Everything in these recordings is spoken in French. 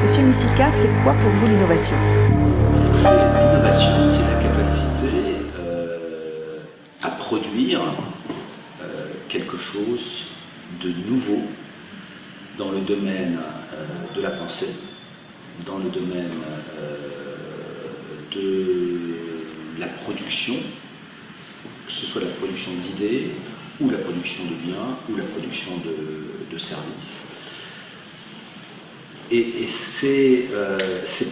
Monsieur Misika, c'est quoi pour vous l'innovation? L'innovation, c'est la capacité à produire quelque chose de nouveau dans le domaine de la pensée, dans le domaine de la production, que ce soit la production d'idées, ou la production de biens, ou la production de services. Et c'est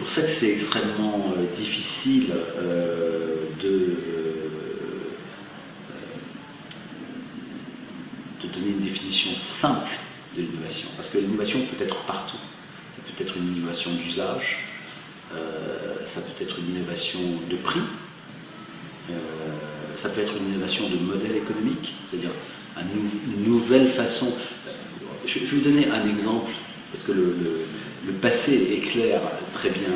pour ça que c'est extrêmement difficile de donner une définition simple de l'innovation. Parce que l'innovation peut être partout. Ça peut être une innovation d'usage, ça peut être une innovation de prix, ça peut être une innovation de modèle économique, c'est-à-dire une nouvelle façon. Je vais vous donner un exemple, parce que le passé éclaire très bien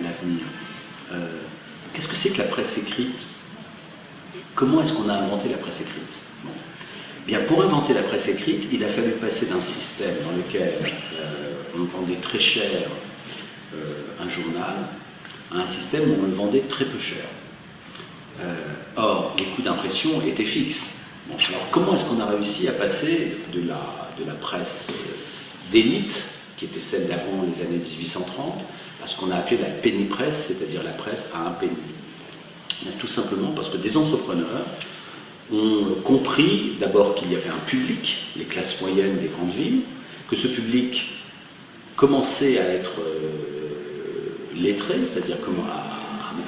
l'avenir. Qu'est-ce que c'est que la presse écrite? Comment est-ce qu'on a inventé la presse écrite? Bon. Bien, pour inventer la presse écrite, il a fallu passer d'un système dans lequel on vendait très cher un journal à un système où on le vendait très peu cher. Or, les coûts d'impression étaient fixes. Bon, alors, comment est-ce qu'on a réussi à passer de la presse d'élite, qui était celle d'avant les années 1830, à ce qu'on a appelé la penny press, c'est-à-dire la presse à un penny? Tout simplement parce que des entrepreneurs ont compris d'abord qu'il y avait un public, les classes moyennes des grandes villes, que ce public commençait à être lettré, c'est-à-dire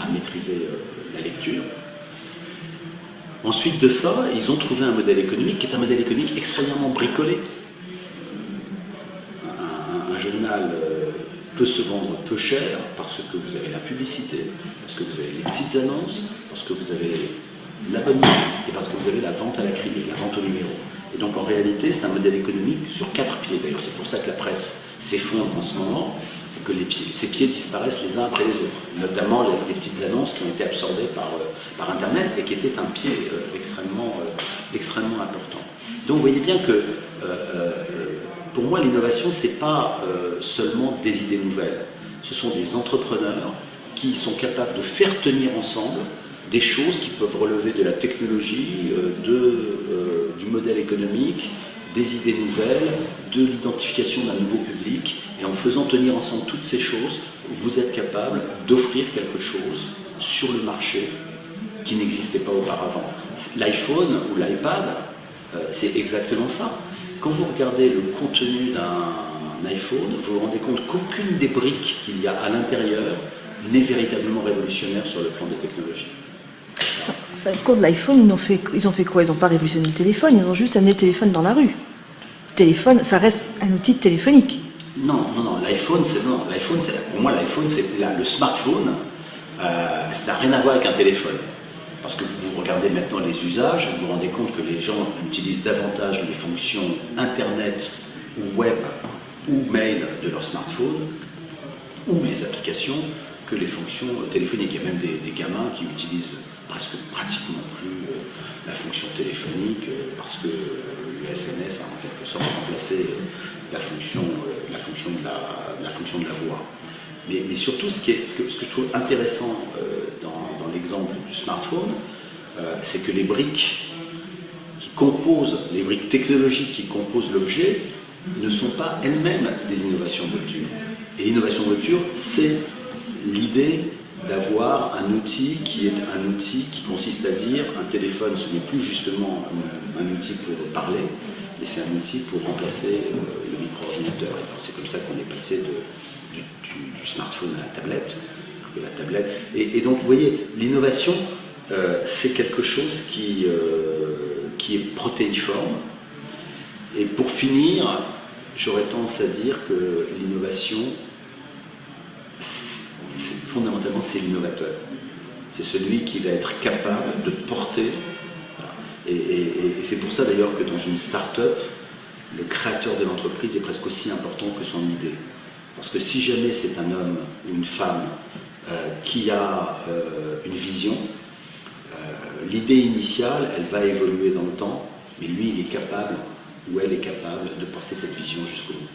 à maîtriser la lecture. Ensuite de ça, ils ont trouvé un modèle économique qui est un modèle économique extrêmement bricolé. Un journal peut se vendre peu cher parce que vous avez la publicité, parce que vous avez les petites annonces, parce que vous avez l'abonnement et parce que vous avez la vente à la criée, la vente au numéro. Et donc en réalité, c'est un modèle économique sur 4 pieds. D'ailleurs, c'est pour ça que la presse s'effondre en ce moment, c'est que ces pieds disparaissent les uns après les autres, notamment les petites annonces qui ont été absorbées par Internet et qui étaient un pied extrêmement important. Donc vous voyez bien que pour moi, l'innovation, ce n'est pas seulement des idées nouvelles. Ce sont des entrepreneurs qui sont capables de faire tenir ensemble des choses qui peuvent relever de la technologie, du modèle économique, des idées nouvelles, de l'identification d'un nouveau public. Et en faisant tenir ensemble toutes ces choses, vous êtes capable d'offrir quelque chose sur le marché qui n'existait pas auparavant. L'iPhone ou l'iPad, c'est exactement ça. Quand vous regardez le contenu d'un iPhone, vous vous rendez compte qu'aucune des briques qu'il y a à l'intérieur n'est véritablement révolutionnaire sur le plan des technologies. En fin de compte, l'iPhone, ils ont fait quoi? Ils n'ont pas révolutionné le téléphone, ils ont juste amené le téléphone dans la rue. Le téléphone, ça reste un outil téléphonique. Non, l'iPhone, pour moi, l'iPhone, c'est le smartphone, ça n'a rien à voir avec un téléphone. Parce que vous regardez maintenant les usages, vous vous rendez compte que les gens utilisent davantage les fonctions Internet ou web ou mail de leur smartphone ou les applications que les fonctions téléphoniques. Il y a même des gamins qui utilisent pratiquement plus la fonction téléphonique parce que le SMS a en quelque sorte remplacé la fonction de la voix. Mais surtout, ce que je trouve intéressant dans l'exemple du smartphone, c'est que les briques technologiques qui composent l'objet ne sont pas elles-mêmes des innovations de rupture. Et l'innovation de rupture, c'est l'idée d'avoir un outil qui consiste à dire un téléphone, ce n'est plus justement un outil pour parler, mais c'est un outil pour remplacer le micro-ordinateur. C'est comme ça qu'on est passé du smartphone à la tablette. Et donc, vous voyez, l'innovation, c'est quelque chose qui est protéiforme. Et pour finir, j'aurais tendance à dire que l'innovation, fondamentalement, c'est l'innovateur. C'est celui qui va être capable de porter. Et c'est pour ça d'ailleurs que dans une start-up, le créateur de l'entreprise est presque aussi important que son idée. Parce que si jamais c'est un homme ou une femme qui a une vision, l'idée initiale, elle va évoluer dans le temps, mais lui, il est capable, ou elle est capable de porter cette vision jusqu'au bout.